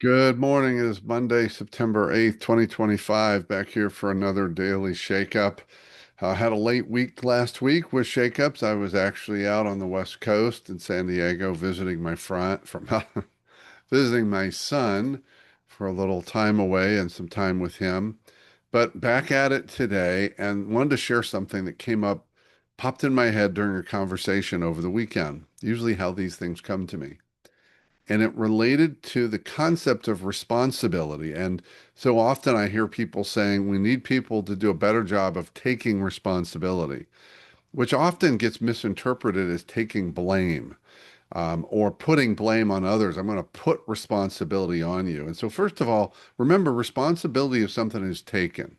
Good morning. It is Monday, September 8th, 2025. Back here for another daily shakeup. Had a late week last week with shakeups. I was actually out on the West Coast in San Diego visiting my friend from visiting my son for a little time away and some time with him. But back at it today and wanted to share something that came up, popped in my head during a conversation over the weekend. Usually how these things come to me, and it related to the concept of responsibility. And so often I hear people saying we need people to do a better job of taking responsibility, which often gets misinterpreted as taking blame, or putting blame on others. I'm going to put responsibility on you. And so, first of all, remember responsibility is something that is taken.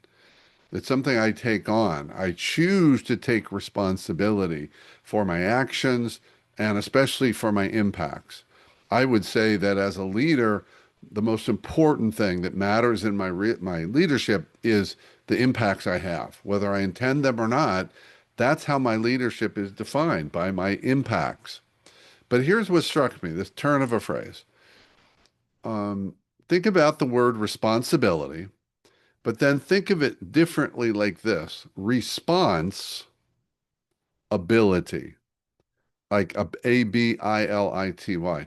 It's something I take on. I choose to take responsibility for my actions and especially for my impacts. I would say that as a leader, the most important thing that matters in my leadership is the impacts I have, whether I intend them or not. That's how my leadership is defined, by my impacts. But here's what struck me, this turn of a phrase. Um, think about the word responsibility, but then think of it differently like this: response ability, like ability,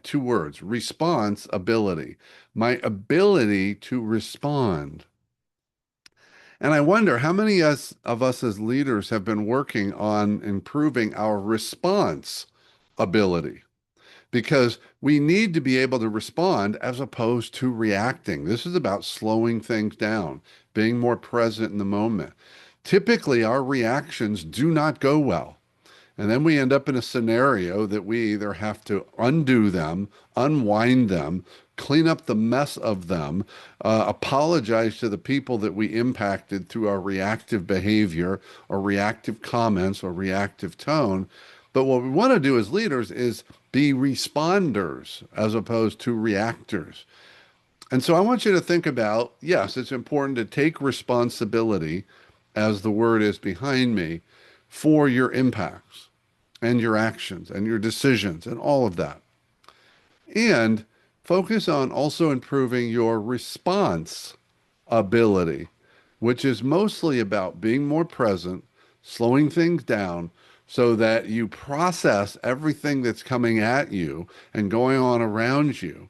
two words, response ability, my ability to respond. And I wonder how many of us as leaders have been working on improving our response ability, because we need to be able to respond as opposed to reacting. This is about slowing things down, being more present in the moment. Typically, our reactions do not go well. And then we end up in a scenario that we either have to undo them, unwind them, clean up the mess of them, apologize to the people that we impacted through our reactive behavior or reactive comments or reactive tone. But what we want to do as leaders is be responders as opposed to reactors. And so I want you to think about, yes, it's important to take responsibility, as the word is behind me, for your impacts and your actions and your decisions and all of that. And focus on also improving your response ability, which is mostly about being more present, slowing things down so that you process everything that's coming at you and going on around you.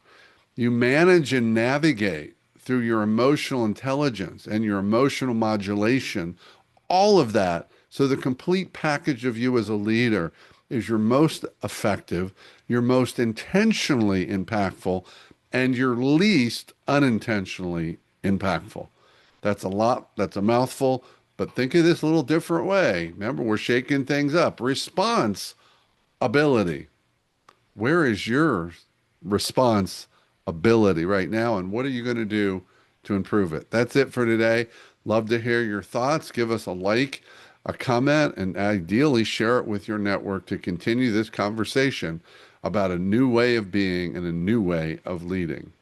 You manage and navigate through your emotional intelligence and your emotional modulation, all of that. So the complete package of you as a leader is your most effective, your most intentionally impactful, and your least unintentionally impactful. That's a lot, that's a mouthful, but think of this a little different way. Remember, we're shaking things up. Response ability. Where is your response ability right now, and what are you going to do to improve it? That's it for today. Love to hear your thoughts. Give us a like, a comment, and ideally share it with your network to continue this conversation about a new way of being and a new way of leading.